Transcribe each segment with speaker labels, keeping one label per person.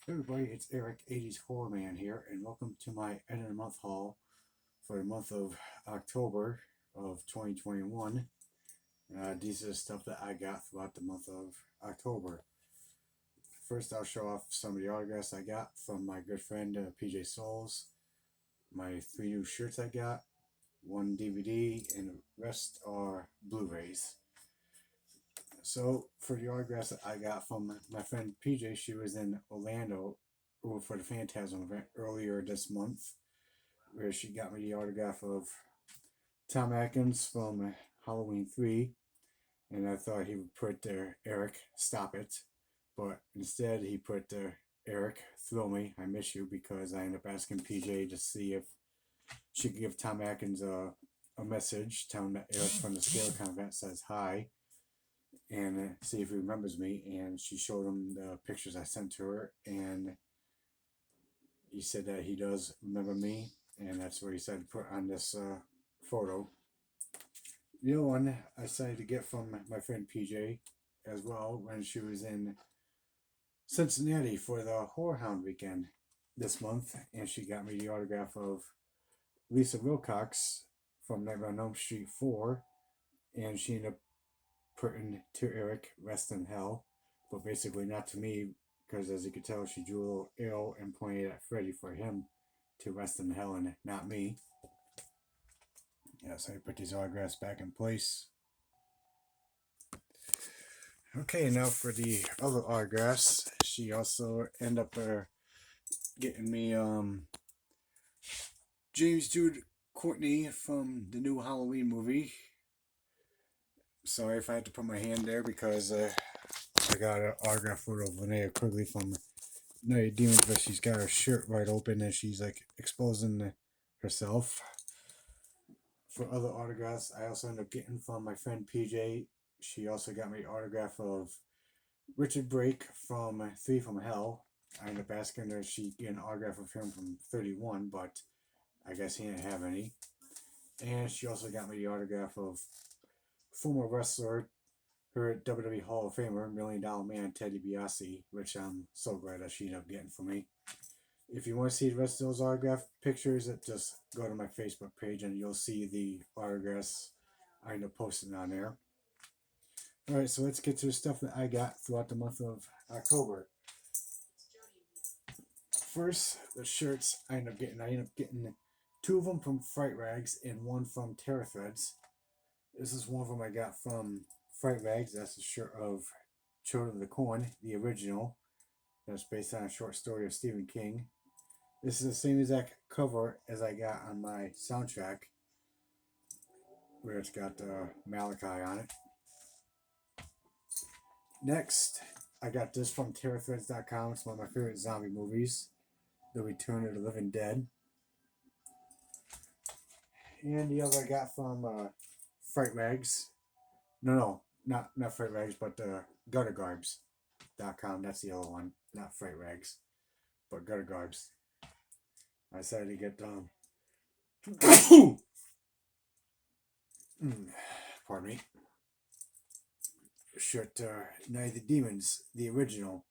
Speaker 1: Everybody, it's Eric, 80s Horror Man here, and welcome to my end of the month haul for the month of October of 2021. These are the stuff that I got throughout the month of October. First, I'll show off some of the autographs I got from my good friend PJ Souls, my 3 new shirts I got, 1 DVD, and the rest are Blu-rays. So, for the autographs that I got from my friend PJ, she was in Orlando for the Phantasm event earlier this month, where she got me the autograph of Tom Atkins from Halloween 3, and I thought he would put Eric, stop it, but instead he put Eric, thrill me, I miss you, because I ended up asking PJ to see if she could give Tom Atkins a message, tell him that Eric from the Scale Convent says hi, and see if he remembers me. And she showed him the pictures I sent to her, and he said that he does remember me, and that's what he said put on this photo. The other one I decided to get from my friend PJ as well when she was in Cincinnati for the Horror Hound weekend this month, and she got me the autograph of Lisa Wilcox from Nightmare on Elm Street 4, and she ended up putting to Eric, rest in hell, but basically not to me, because as you could tell, she drew a little arrow and pointed at Freddy for him to rest in hell and not me. Yeah, so I put these autographs back in place. Okay, now for the other autographs, she also ended up getting me James Jude Courtney from the new Halloween movie. Sorry if I had to put my hand there because I got an autograph photo of Linnea Quigley from Night of Demons, but she's got her shirt right open and she's like exposing herself. For other autographs, I also ended up getting from my friend PJ. She also got me an autograph of Richard Brake from 3 from Hell. I ended up asking her if she get an autograph of him from 31, but I guess he didn't have any. And she also got me the autograph of former wrestler, her WWE Hall of Famer, $1 Million Man, Teddy DiBiase, which I'm so glad that she ended up getting for me. If you want to see the rest of those autograph pictures, just go to my Facebook page and you'll see the autographs I end up posting on there. Alright, so let's get to the stuff that I got throughout the month of October. First, the shirts I ended up getting 2 of them from Fright Rags and 1 from Terror Threads. This is one of them I got from Fright Rags. That's a shirt of Children of the Corn, the original. That's based on a short story of Stephen King. This is the same exact cover as I got on my soundtrack, where it's got Malachi on it. Next, I got this from TerrorThreads.com. It's one of my favorite zombie movies, The Return of the Living Dead. And the other I got from Fright Rags. No, not Fright Rags, but GutterGarbs.com. That's the other one, not Fright Rags, but GutterGarbs. I decided to get pardon me. Shirt Night of the Demons, the original.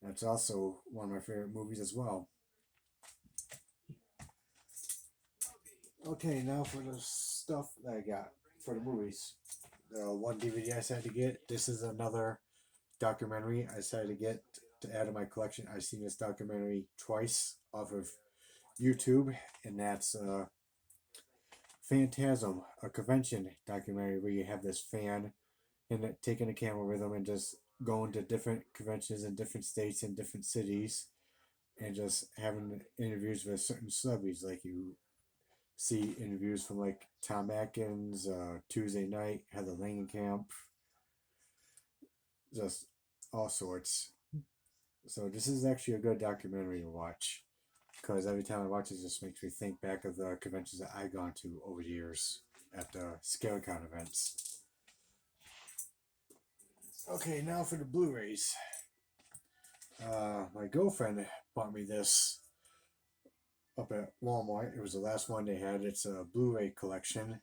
Speaker 1: That's also one of my favorite movies as well. Okay, now for the stuff that I got for the movies. The 1 DVD I decided to get. This is another documentary I decided to get to add to my collection. I've seen this documentary twice off of YouTube, and that's Phantasm, a convention documentary where you have this fan and taking a camera with them and just going to different conventions in different states and different cities and just having interviews with certain celebrities. Like you see interviews from like Tom Atkins, Tuesday Night, Heather Langenkamp, just all sorts. So this is actually a good documentary to watch because every time I watch it, just makes me think back of the conventions that I've gone to over the years at the ScaleCon events. Okay, now for the Blu-rays. My girlfriend bought me this up at Walmart. It was the last one they had. It's a Blu-ray collection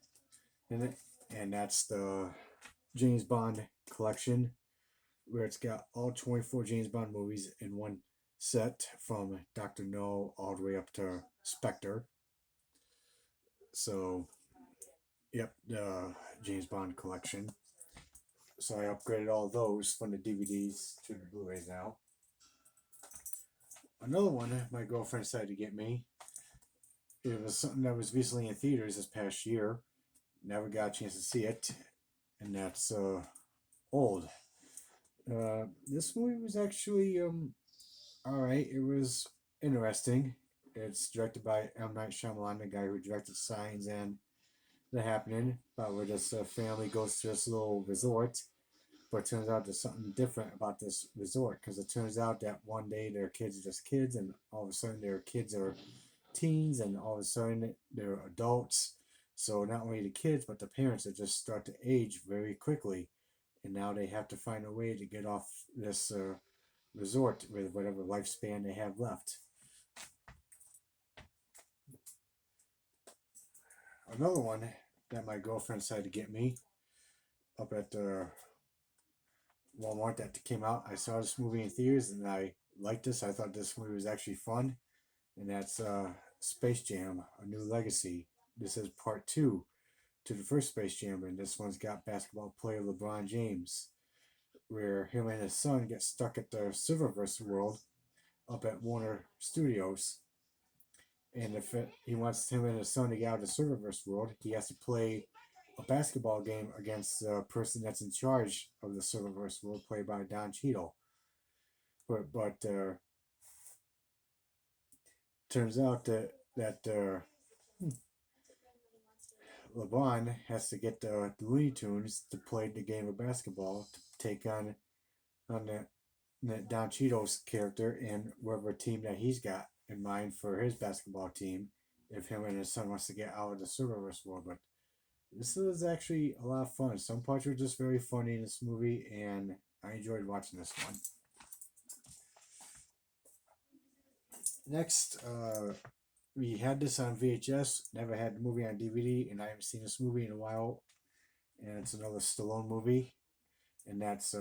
Speaker 1: in it, and that's the James Bond collection, where it's got all 24 James Bond movies in one set from Dr. No all the way up to Spectre. So, yep, the James Bond collection. So I upgraded all those from the DVDs to the Blu-rays now. Another one my girlfriend decided to get me. It was something that was recently in theaters this past year. Never got a chance to see it, and that's Old. This movie was actually all right. It was interesting. It's directed by M. Night Shyamalan, the guy who directed Signs and The Happening, about where this family goes to this little resort. But it turns out there's something different about this resort, because it turns out that one day their kids are just kids, and all of a sudden their kids are teens, and all of a sudden they're adults. So not only the kids, but the parents that just start to age very quickly, and now they have to find a way to get off this resort with whatever lifespan they have left. Another one that my girlfriend decided to get me up at Walmart that came out. I saw this movie in theaters and I liked this. I thought this movie was actually fun, and that's Space Jam: A New Legacy. This is part two to the first Space Jam, and this one's got basketball player LeBron James, where him and his son get stuck at the Silververse world up at Warner Studios. And if he wants him and his son to get out of the Silververse world, he has to play a basketball game against the person that's in charge of the Silververse world, played by Don Cheadle. But turns out that LeBron has to get the Looney Tunes to play the game of basketball to take on the Don Cheadle's character and whatever team that he's got in mind for his basketball team, if him and his son wants to get out of the Silververse world. But this is actually a lot of fun. Some parts were just very funny in this movie, and I enjoyed watching this one. Next, we had this on VHS, never had the movie on DVD, and I haven't seen this movie in a while. And it's another Stallone movie, and that's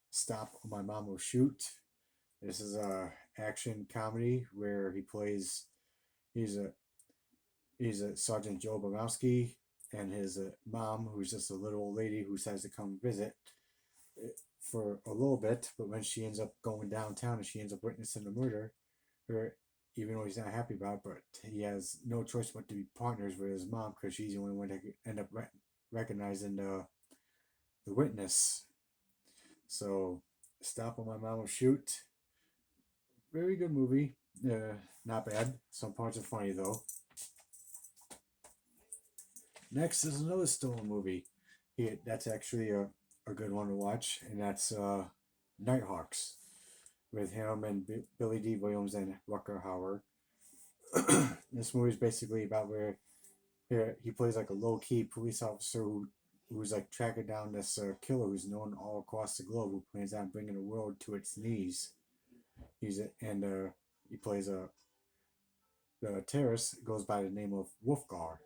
Speaker 1: Stop or My Mom Will Shoot. This is a action comedy where he's a Sergeant Joe Bobowski, and his mom, who's just a little old lady who decides to come visit for a little bit. But when she ends up going downtown and she ends up witnessing the murder, her even though he's not happy about it, but he has no choice but to be partners with his mom, because she's the only one that could end up recognizing the witness. So, Stop on My Mom Will Shoot. Very good movie. Not bad. Some parts are funny though. Next is another Stallone movie. That's actually a good one to watch, and that's Nighthawks, with him and Billy D. Williams and Rucker Hauer. This movie is basically about where he plays like a low key police officer who's like tracking down this killer who's known all across the globe, who plans on bringing the world to its knees. He plays the terrorist goes by the name of Wolfgar.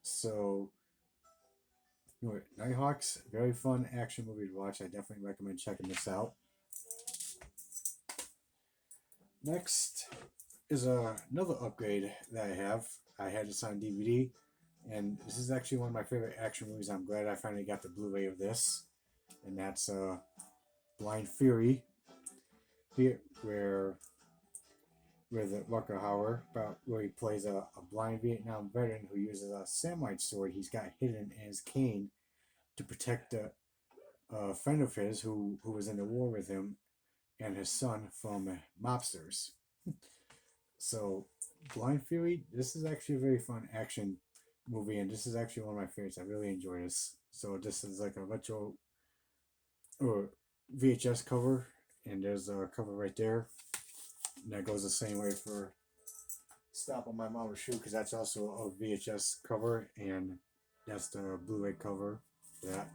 Speaker 1: So, Nighthawks, very fun action movie to watch. I definitely recommend checking this out. Next is another upgrade that I have. I had this on DVD, and this is actually one of my favorite action movies. I'm glad I finally got the Blu-ray of this, and that's Blind Fury, where with Rucker Hauer, about where he plays a blind Vietnam veteran who uses a samurai sword he's got hidden in his cane to protect a friend of his who was in the war with him and his son from mobsters. So, Blind Fury, this is actually a very fun action movie, and this is actually one of my favorites. I really enjoy this. So, this is like a retro or VHS cover, and there's a cover right there. And that goes the same way for Stop on My Mama's Shoe, because that's also a VHS cover, and that's the Blu-ray cover for that.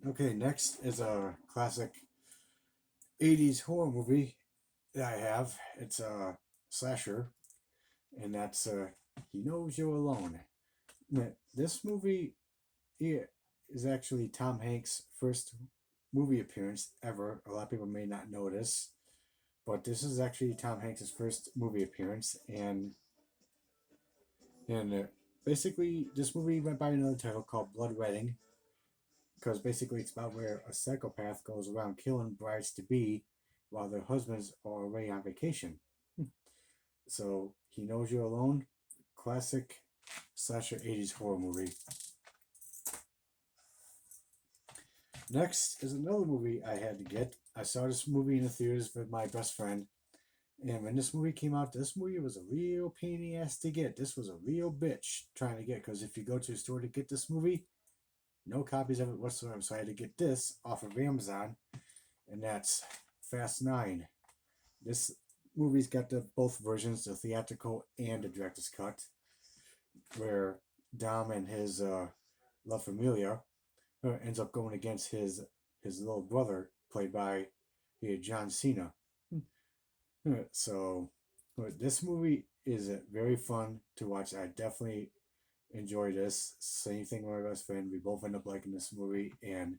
Speaker 1: Okay, next is a classic 80s horror movie that I have. It's a slasher, and that's He Knows You're Alone. This movie is actually Tom Hanks' first movie appearance ever. A lot of people may not know this, but this is actually Tom Hanks' first movie appearance, and basically this movie went by another title called Blood Wedding, because basically it's about where a psychopath goes around killing brides to be while their husbands are away on vacation. So he knows you're alone. Classic slasher 80s horror movie. Next is another movie I had to get. I saw this movie in the theaters with my best friend. And when this movie came out, this movie was a real pain in the ass to get. This was a real bitch trying to get, because if you go to a store to get this movie, no copies of it whatsoever. So I had to get this off of Amazon, and that's Fast 9. This movie's got both versions, the theatrical and the director's cut, where Dom and his La Familia ends up going against his little brother, played by John Cena. So this movie is very fun to watch. I definitely enjoy this. Same thing with my best friend. We both end up liking this movie, and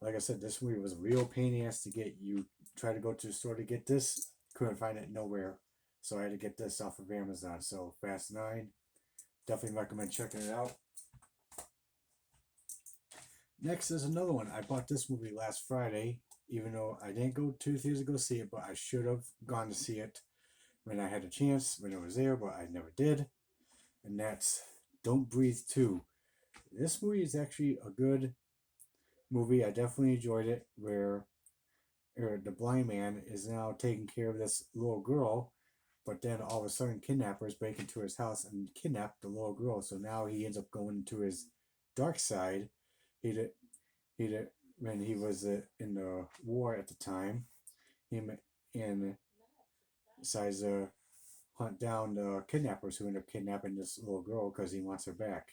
Speaker 1: like I said, this movie was a real pain in the ass to get. You try to go to the store to get this, couldn't find it nowhere, so I had to get this off of Amazon. So Fast 9, definitely recommend checking it out. Next is another one. I bought this movie last Friday, even though I didn't go 2 years to go see it, but I should have gone to see it when I had a chance, when it was there, but I never did. And that's Don't Breathe 2. This movie is actually a good movie. I definitely enjoyed it, where the blind man is now taking care of this little girl, but then all of a sudden kidnappers break into his house and kidnap the little girl. So now he ends up going into his dark side. He did when he was in the war at the time. Him and decides to hunt down the kidnappers who end up kidnapping this little girl because he wants her back.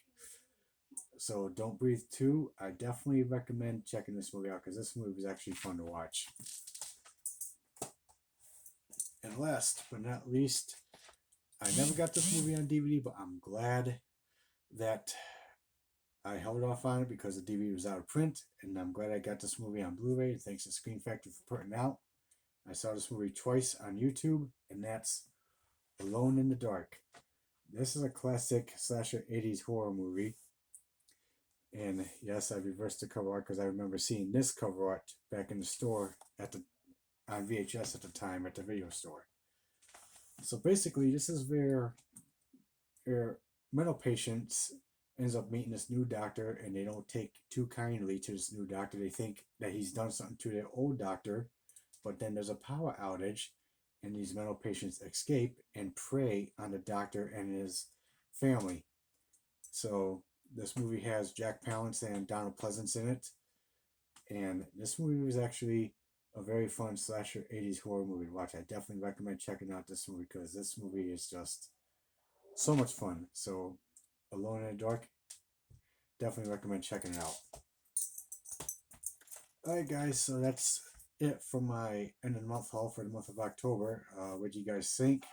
Speaker 1: So Don't Breathe 2, I definitely recommend checking this movie out, because this movie is actually fun to watch. And last but not least, I never got this movie on DVD, but I'm glad that I held off on it because the DVD was out of print, and I'm glad I got this movie on Blu-ray. Thanks to Screen Factory for putting it out. I saw this movie twice on YouTube, and that's Alone in the Dark. This is a classic slasher 80s horror movie. And yes, I reversed the cover art because I remember seeing this cover art back in the store on VHS at the time at the video store. So basically, this is where mental patients ends up meeting this new doctor, and they don't take too kindly to this new doctor. They think that he's done something to their old doctor, but then there's a power outage, and these mental patients escape and prey on the doctor and his family. So this movie has Jack Palance and Donald Pleasance in it, and this movie was actually a very fun slasher 80s horror movie to watch. I definitely recommend checking out this movie, because this movie is just so much fun. So Alone in the Dark, definitely recommend checking it out. Alright guys, so that's it for my end of the month haul for the month of October. What do you guys think?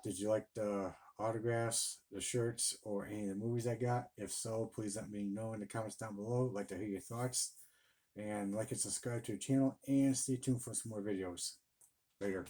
Speaker 1: Did you like the autographs, the shirts, or any of the movies I got? If so, please let me know in the comments down below. I'd like to hear your thoughts. And like and subscribe to the channel, and stay tuned for some more videos. Later.